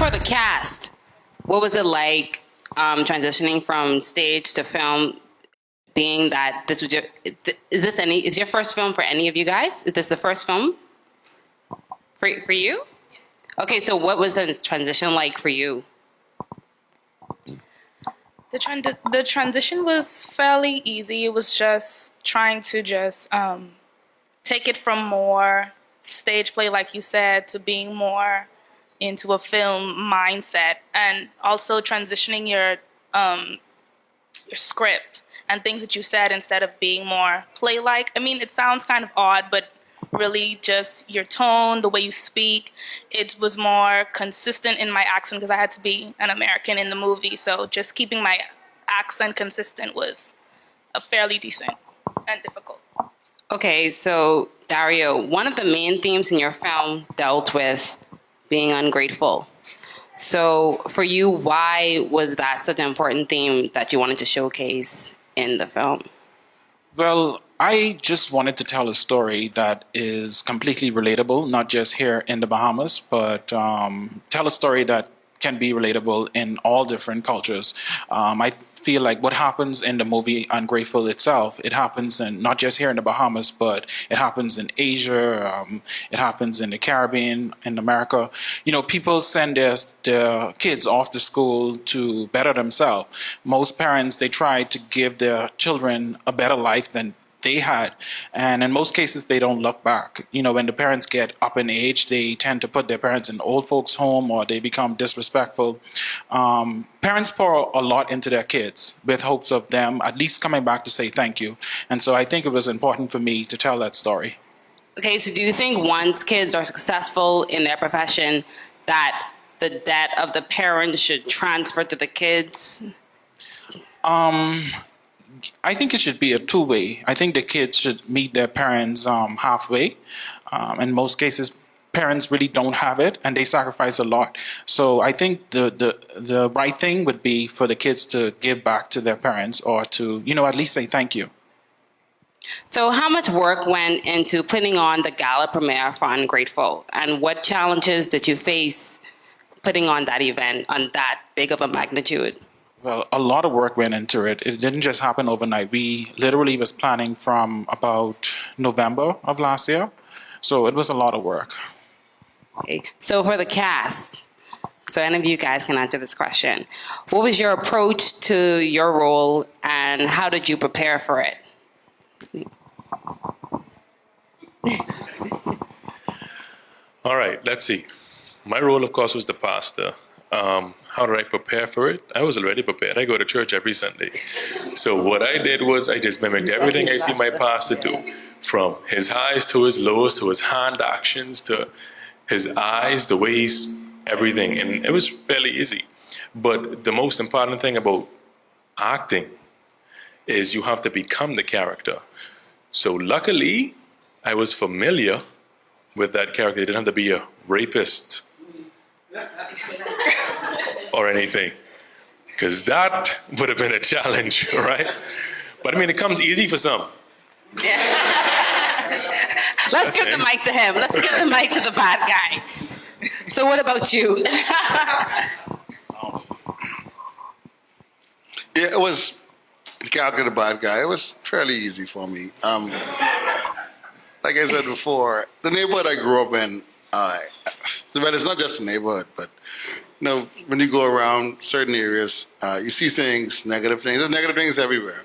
for the cast, what was it like transitioning from stage to film? Being that this was is your first film for any of you guys? Is this the first film for you? Okay, so what was the transition like for you? The transition was fairly easy. It was just trying to take it from more stage play, like you said, to being more into a film mindset, and also transitioning your script and things that you said instead of being more play-like. I mean, it sounds kind of odd, but really just your tone, the way you speak. It was more consistent in my accent because I had to be an American in the movie. So just keeping my accent consistent was a fairly decent and difficult. Okay, so Dario, one of the main themes in your film dealt with being ungrateful. So for you, why was that such an important theme that you wanted to showcase in the film? Well, I just wanted to tell a story that is completely relatable, not just here in the Bahamas, but tell a story that can be relatable in all different cultures. I feel like what happens in the movie Ungrateful itself, it happens in not just here in the Bahamas, but it happens in Asia, it happens in the Caribbean, in America. You know, people send their kids off to school to better themselves. Most parents, they try to give their children a better life than they had, and in most cases they don't look back. You know, when the parents get up in age, they tend to put their parents in old folks home, or they become disrespectful. Parents pour a lot into their kids with hopes of them at least coming back to say thank you, and so I think it was important for me to tell that story. Okay, so do you think once kids are successful in their profession that the debt of the parents should transfer to the kids? I think it should be a two-way. I think the kids should meet their parents halfway. In most cases, parents really don't have it, and they sacrifice a lot. So I think the right thing would be for the kids to give back to their parents, or to, you know, at least say thank you. So how much work went into putting on the gala premiere for Ungrateful, and what challenges did you face putting on that event on that big of a magnitude? Well, a lot of work went into it. It didn't just happen overnight. We literally was planning from about November of last year. So it was a lot of work. Okay. So for the cast, so any of you guys can answer this question. What was your approach to your role, and how did you prepare for it? All right, let's see. My role, of course, was the pastor. How did I prepare for it? I was already prepared. I go to church every Sunday. So what I did was I just mimicked everything I see my pastor do, from his highs to his lows, to his hand actions, to his eyes, the way he's everything. And it was fairly easy. But the most important thing about acting is you have to become the character. So luckily, I was familiar with that character. It didn't have to be a rapist or anything, because that would have been a challenge, right? But I mean, it comes easy for some. Let's give the mic to him. Let's give the mic to the bad guy. So what about you? Yeah, it was, the character of the bad guy, it was fairly easy for me. Like I said before, the neighborhood I grew up in, but it's not just a neighborhood, but you know, when you go around certain areas, you see things, negative things. There's negative things everywhere.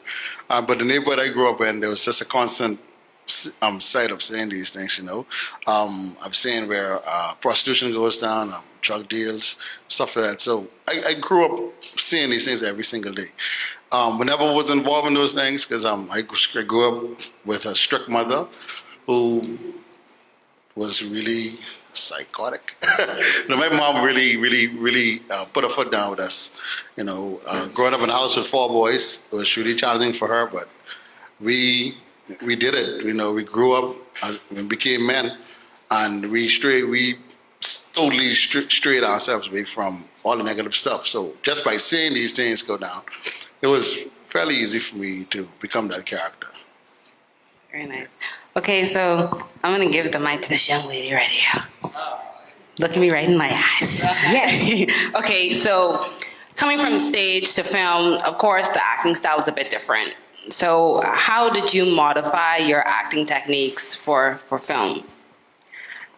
But the neighborhood I grew up in, there was just a constant sight of saying these things, you know. I'm seeing where prostitution goes down, drug deals, stuff like that. So I grew up seeing these things every single day. Whenever I was involved in those things, because I grew up with a strict mother who was really psychotic. You know, my mom really put her foot down with us. You know, growing up in a house with 4 boys, it was really challenging for her, but we did it. You know, we grew up and became men, and we totally strayed ourselves away from all the negative stuff. So just by seeing these things go down, it was fairly easy for me to become that character. Very nice. Okay, so I'm going to give the mic to this young lady right here. Look at me right in my eyes. Yes. Okay, so coming from stage to film, of course, the acting style is a bit different. So how did you modify your acting techniques for film?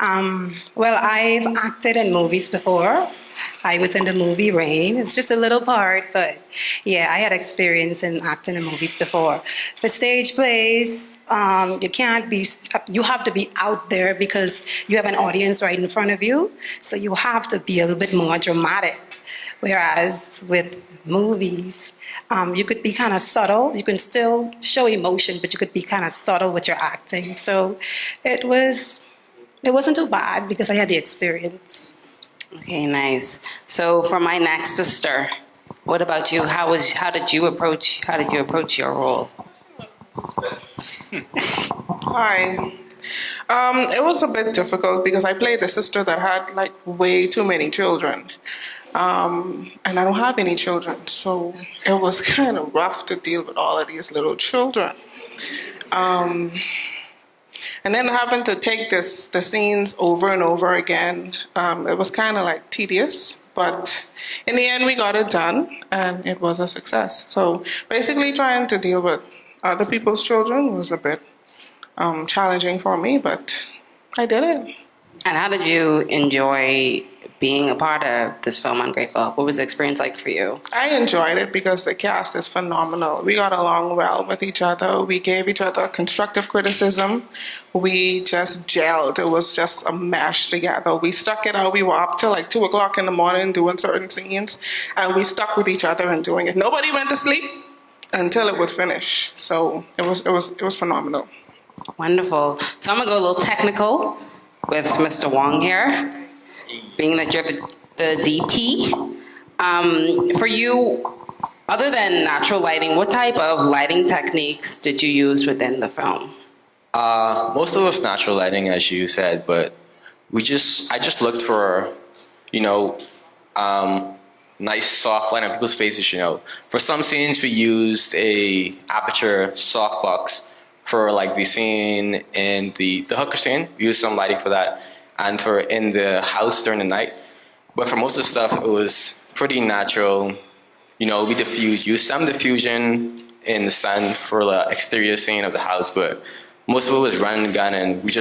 Well, I've acted in movies before. I was in the movie Rain. It's just a little part, but yeah, I had experience in acting in movies before. For stage plays, you have to be out there because you have an audience right in front of you. So you have to be a little bit more dramatic. Whereas with movies, you could be kind of subtle. You can still show emotion, but you could be kind of subtle with your acting. So it wasn't too bad because I had the experience. Okay, nice. So for my next sister, what about you? How did you approach your role? Hi. It was a bit difficult because I played the sister that had like way too many children. And I don't have any children, so it was kind of rough to deal with all of these little children. And then having to take the scenes over and over again, it was kind of like tedious. But in the end, we got it done, and it was a success. So basically, trying to deal with other people's children was a bit challenging for me, but I did it. And how did you enjoy being a part of this film, Ungrateful? What was the experience like for you? I enjoyed it because the cast is phenomenal. We got along well with each other. We gave each other constructive criticism. We just gelled. It was just a mesh together. We stuck it out. We were up till like 2 o'clock in the morning doing certain scenes, and we stuck with each other and doing it. Nobody went to sleep until it was finished. So it was phenomenal. Wonderful. So I'm gonna go a little technical with Mr. Wong here. Being that you're the DP, for you, other than natural lighting, what type of lighting techniques did you use within the film? Most of us natural lighting, as you said, but I just looked for, nice soft light on people's faces. For some scenes we used a aperture softbox for like the scene in the hooker scene. We used some lighting for that. And for in the house during the night. But for most of the stuff, it was pretty natural. We used some diffusion in the sun for the exterior scene of the house, but most of it was run and gun, and we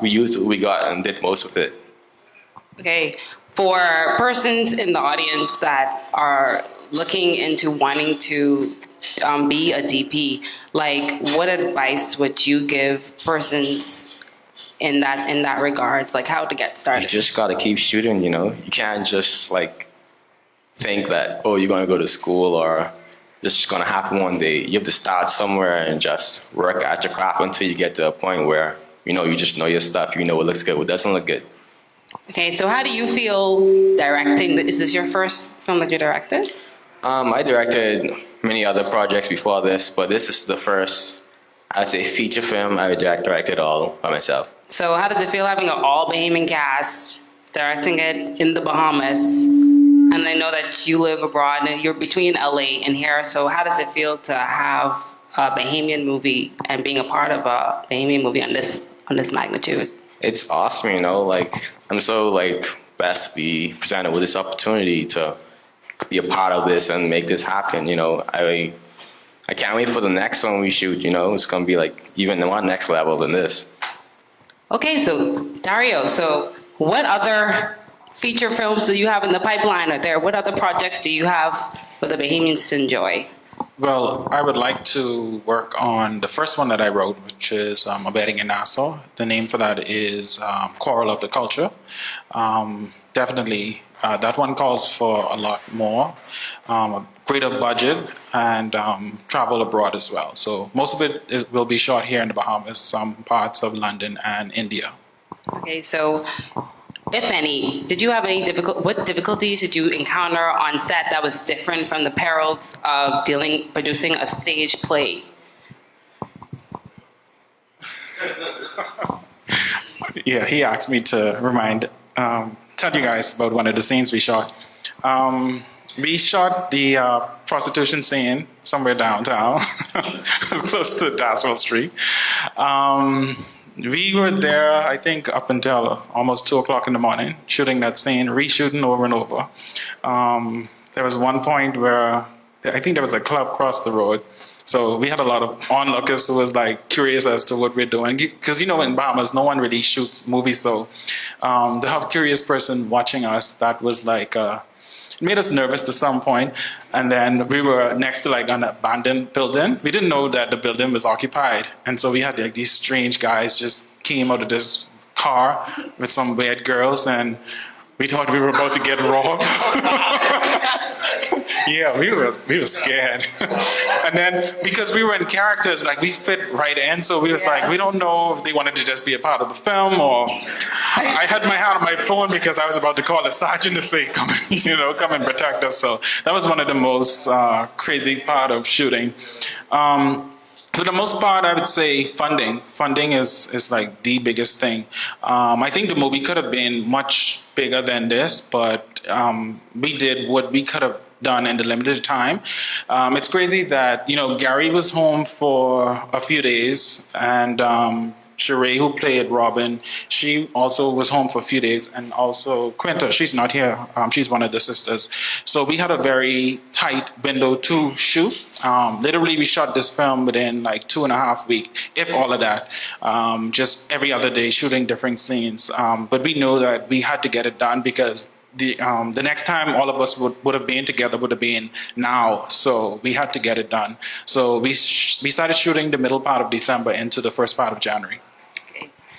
used what we got and did most of it. Okay, for persons in the audience that are looking into wanting to be a DP, like what advice would you give persons in that regard, like how to get started? You just gotta keep shooting, You can't just like think that, oh, you're gonna go to school or this is gonna happen one day. You have to start somewhere and just work at your craft until you get to a point where, you just know your stuff, you know what looks good, what doesn't look good. Okay, so how do you feel directing? Is this your first film that you directed? I directed many other projects before this, but this is the first, I'd say, feature film I directed all by myself. So how does it feel having an all Bahamian cast, directing it in the Bahamas? And I know that you live abroad and you're between LA and here, so how does it feel to have a Bahamian movie and being a part of a Bahamian movie on this magnitude? It's awesome, I'm so blessed to be presented with this opportunity to be a part of this and make this happen. I can't wait for the next one we shoot. It's gonna be even one next level than this. Okay, so Dario, so what other feature films do you have in the pipeline? What other projects do you have for the Bahamians to enjoy? Well, I would like to work on the first one that I wrote, which is A Wedding in Nassau. The name for that is Quarrel of the Culture. Definitely, that one calls for a lot more, a greater budget, and travel abroad as well. So most of it will be shot here in the Bahamas, some parts of London and India. Okay, so if any, did you have what difficulties did you encounter on set that was different from the perils of producing a stage play? Yeah, he asked me to tell you guys about one of the scenes we shot. We shot the prostitution scene somewhere downtown. It was close to Dasswell Street. We were there, I think, up until almost 2 o'clock in the morning, shooting that scene, reshooting over and over. There was one point where I think there was a club across the road. So we had a lot of onlookers who was like curious as to what we're doing. Because in Bahamas, no one really shoots movies. So to have a curious person watching us, that was like, it made us nervous to some point. And then we were next to like an abandoned building. We didn't know that the building was occupied. And so we had like these strange guys just came out of this car with some weird girls, and we thought we were about to get robbed. Yeah, we were scared. And then because we were in characters, like we fit right in, so we was like, we don't know if they wanted to just be a part of the film, or I had my hand on my phone because I was about to call the sergeant to say, come and protect us. So that was one of the most crazy part of shooting. For the most part, I would say funding. Funding is like the biggest thing. I think the movie could have been much bigger than this, but we did what we could have done in the limited time. It's crazy that, Gary was home for a few days, and Sheree, who played Robin, she also was home for a few days, and also Quinta, she's not here. She's one of the sisters. So we had a very tight window to shoot. Literally, we shot this film within like 2.5 weeks, if all of that. Just every other day, shooting different scenes. But we know that we had to get it done because the next time all of us would have been together would have been now. So we had to get it done. So we started shooting the middle part of December into the first part of January.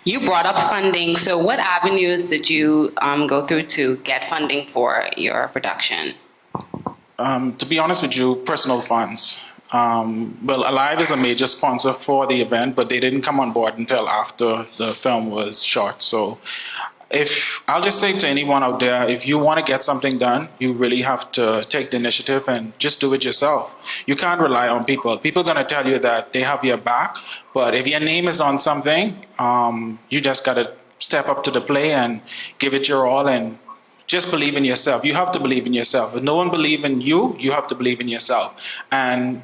You brought up funding. So what avenues did you go through to get funding for your production? To be honest with you, personal funds. Well, Alive is a major sponsor for the event, but they didn't come on board until after the film was shot. So I'll just say to anyone out there, if you want to get something done, you really have to take the initiative and just do it yourself. You can't rely on people. People are going to tell you that they have your back, but if your name is on something, you just got to step up to the plate and give it your all and just believe in yourself. You have to believe in yourself. If no one believes in you, you have to believe in yourself. And,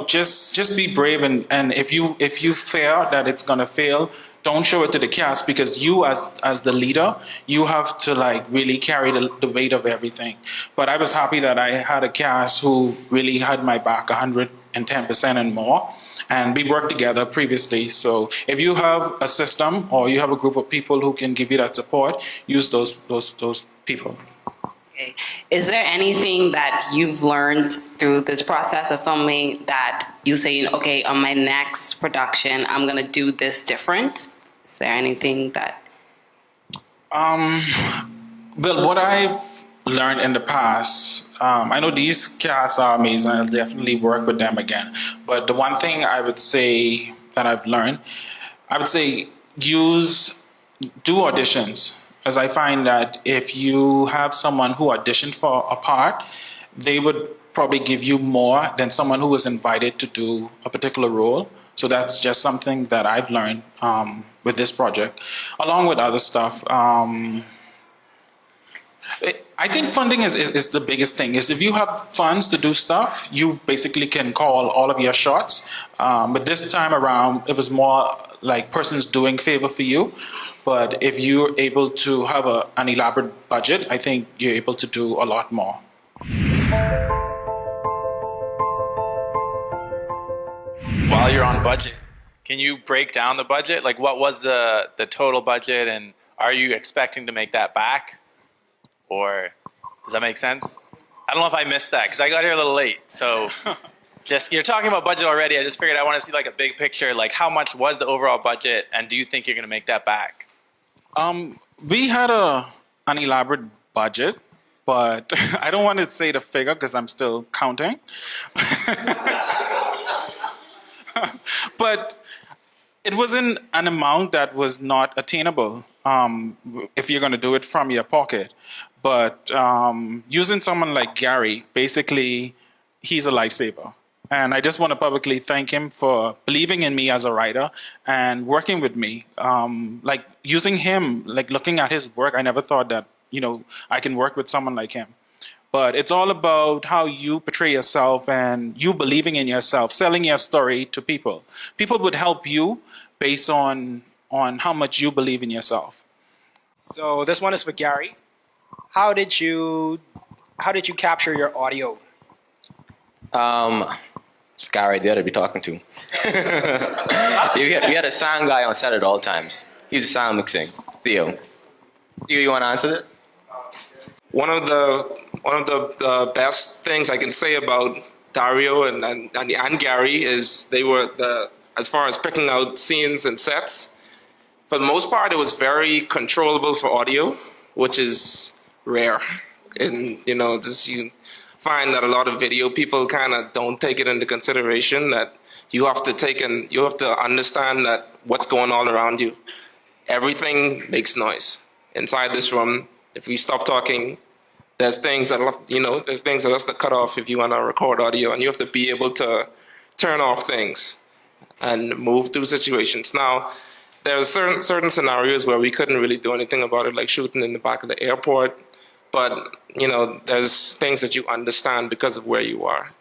just be brave. And if you fear that it's going to fail, don't show it to the cast, because you as the leader, you have to like really carry the weight of everything. But I was happy that I had a cast who really had my back 110% and more. And we worked together previously. So if you have a system or you have a group of people who can give you that support, use those people. Okay. Is there anything that you've learned through this process of filming that you say, okay, on my next production, I'm going to do this different? Is there anything that... Well, what I've learned in the past, I know these casts are amazing. I'll definitely work with them again. But the one thing I would say that I've learned, I would say do auditions. As I find that if you have someone who auditioned for a part, they would probably give you more than someone who was invited to do a particular role. So that's just something that I've learned with this project, along with other stuff. I think funding is the biggest thing. Is if you have funds to do stuff, you basically can call all of your shots. But this time around, it was more like persons doing favor for you. But if you're able to have an elaborate budget, I think you're able to do a lot more. While you're on budget, can you break down the budget? Like, what was the total budget, and are you expecting to make that back? Or does that make sense? I don't know if I missed that because I got here a little late. So just, you're talking about budget already. I just figured I want to see like a big picture. Like, how much was the overall budget, and do you think you're going to make that back? We had an elaborate budget, but I don't want to say the figure because I'm still counting. But it wasn't an amount that was not attainable if you're going to do it from your pocket. But using someone like Gary, basically, he's a lifesaver. And I just want to publicly thank him for believing in me as a writer and working with me. Like using him, like looking at his work, I never thought that, I can work with someone like him. But it's all about how you portray yourself and you believing in yourself, selling your story to people. People would help you based on on how much you believe in yourself. So this one is for Gary. How did you capture your audio? It's Gary there to be talking to. we had a sound guy on set at all times. He's sound mixing. Theo, you want to answer this? One of the best things I can say about Dario and Gary is they were as far as picking out scenes and sets. For the most part, it was very controllable for audio, which is rare. And you find that a lot of video people kind of don't take it into consideration that you have to understand that what's going on around you. Everything makes noise inside this room. If we stop talking, there's things that has to cut off if you want to record audio, and you have to be able to turn off things and move through situations. Now, there's certain scenarios where we couldn't really do anything about it, like shooting in the back of the airport. But there's things that you understand because of where you are.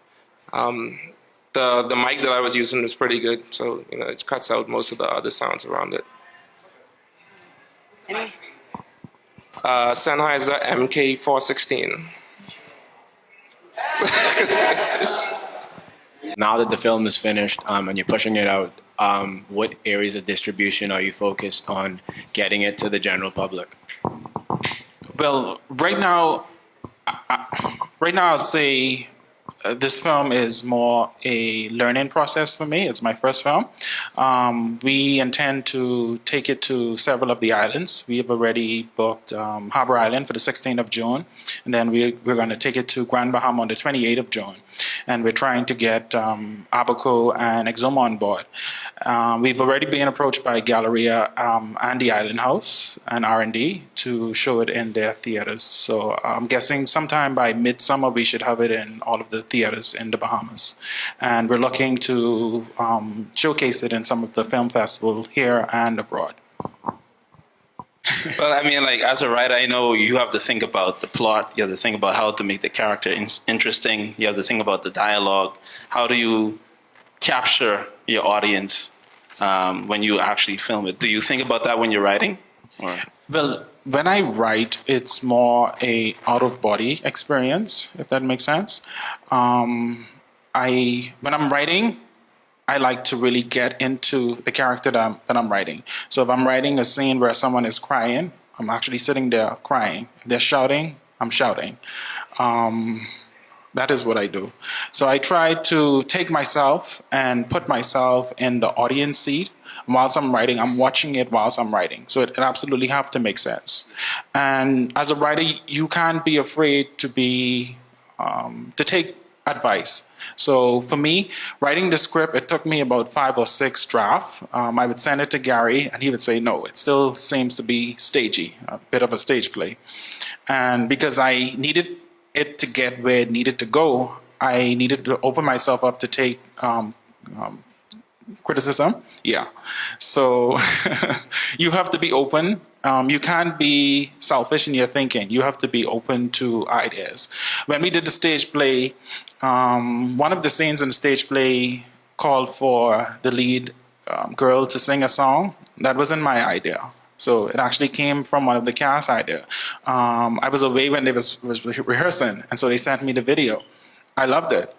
The mic that I was using was pretty good, so it cuts out most of the other sounds around it. Sennheiser MK416. Now that the film is finished and you're pushing it out, what areas of distribution are you focused on getting it to the general public? Well, right now I'd say this film is more a learning process for me. It's my first film. We intend to take it to several of the islands. We have already booked Harbor Island for the 16th of June, and then we're going to take it to Grand Bahama on the 28th of June. And we're trying to get Abaco and Exuma on board. We've already been approached by Galleria and the Island House and R&D to show it in their theaters. So I'm guessing sometime by midsummer we should have it in all of the theaters in the Bahamas. And we're looking to showcase it in some of the film festivals here and abroad. Well, I mean, like, as a writer, I know you have to think about the plot. You have to think about how to make the character interesting. You have to think about the dialogue. How do you capture your audience when you actually film it? Do you think about that when you're writing? Or? Well, when I write, it's more a out-of-body experience, if that makes sense. When I'm writing, I like to really get into the character that I'm writing. So if I'm writing a scene where someone is crying, I'm actually sitting there crying. If they're shouting, I'm shouting. That is what I do. So I try to take myself and put myself in the audience seat. Whilst I'm writing, I'm watching it whilst I'm writing. So it absolutely have to make sense. And as a writer, you can't be afraid to take advice. So for me, writing the script, it took me about 5 or 6 drafts. I would send it to Gary, and he would say, no, it still seems to be stagey, a bit of a stage play. And because I needed it to get where it needed to go, I needed to open myself up to take criticism. Yeah. So you have to be open. You can't be selfish in your thinking. You have to be open to ideas. When we did the stage play, one of the scenes in the stage play called for the lead girl to sing a song. That wasn't my idea. So it actually came from one of the cast idea. I was away when they was rehearsing, and so they sent me the video. I loved it.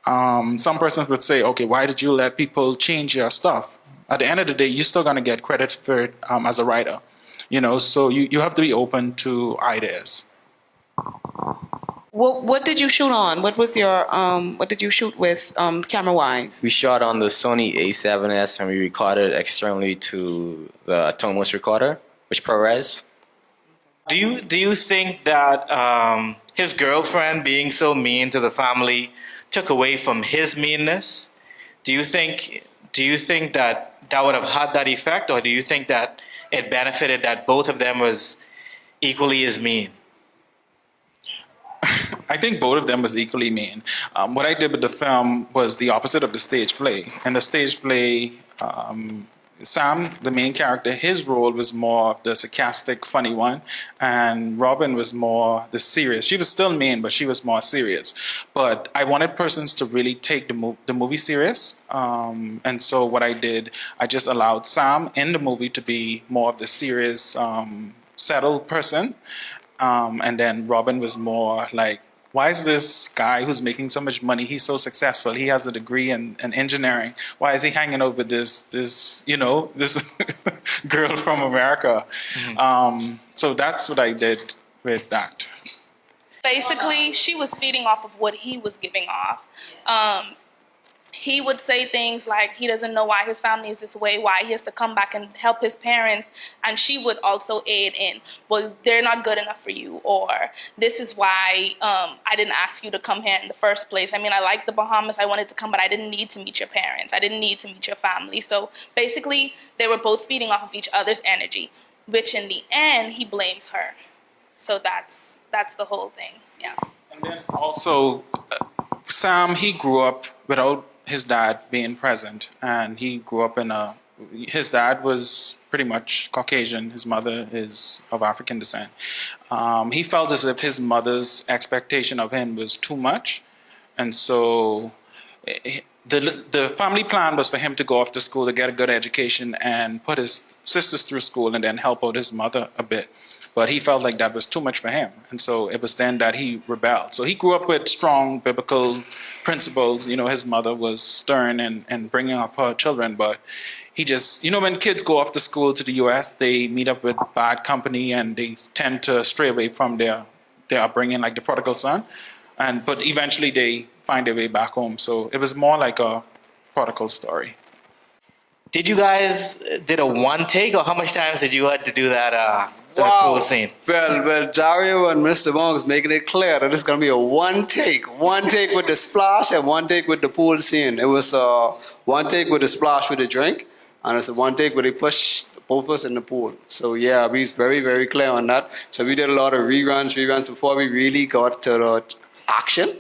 Some persons would say, okay, why did you let people change your stuff? At the end of the day, you're still going to get credit for it as a writer. So you have to be open to ideas. What did you shoot on? What was your what did you shoot with camera-wise? We shot on the Sony A7S and we recorded externally to the Atomos recorder, which ProRes. Do you think that his girlfriend being so mean to the family took away from his meanness? Do you think that would have had that effect, or do you think that it benefited that both of them was equally as mean? I think both of them was equally mean. What I did with the film was the opposite of the stage play. In the stage play, Sam, the main character, his role was more of the sarcastic, funny one, and Robin was more the serious. She was still mean, but she was more serious. But I wanted persons to really take the movie serious, and so what I did, I just allowed Sam in the movie to be more of the serious, settled person, and then Robin was more like, why is this guy who's making so much money, he's so successful, he has a degree in engineering, why is he hanging out with this this girl from America? So that's what I did with that. Basically, she was feeding off of what he was giving off. He would say things like he doesn't know why his family is this way, why he has to come back and help his parents, and she would also aid in, well, they're not good enough for you, or this is why I didn't ask you to come here in the first place. I mean, I like the Bahamas, I wanted to come, but I didn't need to meet your parents, I didn't need to meet your family. So basically, they were both feeding off of each other's energy, which in the end, he blames her. So that's the whole thing, yeah. And then also, Sam, he grew up without his dad being present, and he grew up his dad was pretty much Caucasian, his mother is of African descent. He felt as if his mother's expectation of him was too much, and so the family plan was for him to go off to school to get a good education and put his sisters through school and then help out his mother a bit. But he felt like that was too much for him. And so it was then that he rebelled. So he grew up with strong biblical principles. His mother was stern and bringing up her children. But he just, when kids go off to school to the U.S., they meet up with bad company and they tend to stray away from their upbringing, like the prodigal son. But eventually they find their way back home. So it was more like a prodigal story. Did you guys did a one take, or how much times did you have to do that? Wow. Pool scene? Well, Dario and Mr. Wong is making it clear that it's going to be a one take with the splash and one take with the pool scene. It was one take with the splash with the drink, and it's a one take where they push both of us in the pool. So yeah, we was very, very clear on that. So we did a lot of reruns before we really got to the action.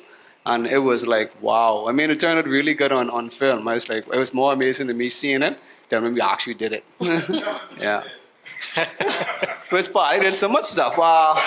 And it was like, wow. I mean, it turned out really good on film. It was more amazing to me seeing it than when we actually did it. Yeah. Which part? I did so much stuff. Wow.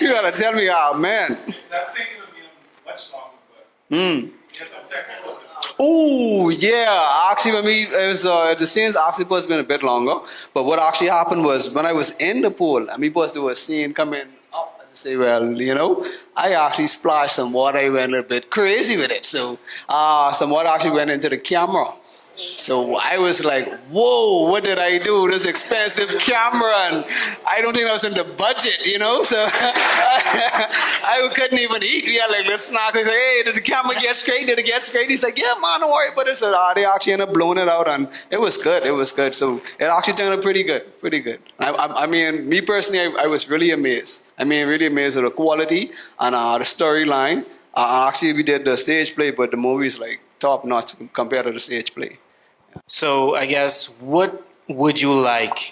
You gotta tell me, man. That scene could have been much longer, but get some technical. Oh yeah, actually, for me, it was the scenes actually supposed to been a bit longer. But what actually happened was when I was in the pool, and we supposed to do a scene coming up and say, well, I actually splashed some water. I went a little bit crazy with it, so some water actually went into the camera. So I was like, whoa, what did I do? This expensive camera, and I don't think I was in the budget, so I couldn't even eat. We had like little snacks. I said, hey, did the camera get straight? Did it get straight? He's like, yeah, man, don't worry about it. So they actually ended up blowing it out, and it was good. So it actually turned out pretty good. I mean, me personally, I was really amazed. Really amazed at the quality and the storyline. Actually, we did the stage play, but the movie is like top notch compared to the stage play. So I guess, what would you like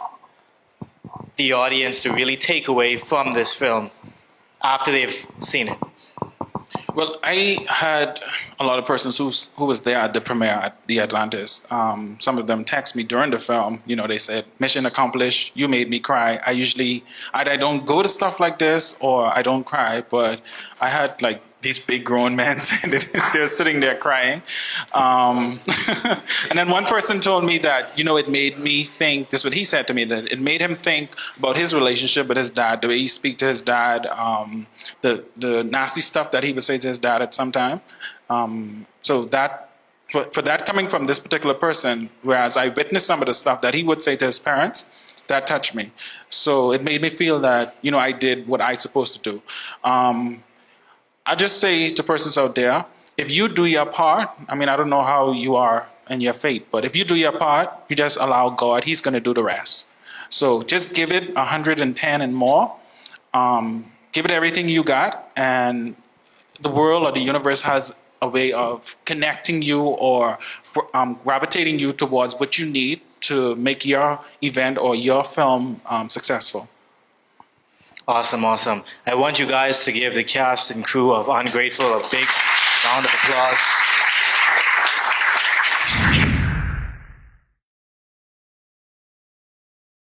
the audience to really take away from this film after they've seen it? Well, I had a lot of persons who was there at the premiere at the Atlantis. Some of them text me during the film. They said, "Mission accomplished. You made me cry." I usually I don't go to stuff like this, or I don't cry, but I had like these big grown men they're sitting there crying. And then one person told me that, it made me think, this is what he said to me, that it made him think about his relationship with his dad, the way he speak to his dad, the nasty stuff that he would say to his dad at some time. So that, for that coming from this particular person, whereas I witnessed some of the stuff that he would say to his parents, that touched me. So it made me feel that, I did what I supposed to do. I just say to persons out there, if you do your part, I don't know how you are in your faith, but if you do your part, you just allow God, He's going to do the rest. So just give it 110 and more. Give it everything you got, and the world or the universe has a way of connecting you or gravitating you towards what you need to make your event or your film successful. Awesome. I want you guys to give the cast and crew of Ungrateful a big round of applause.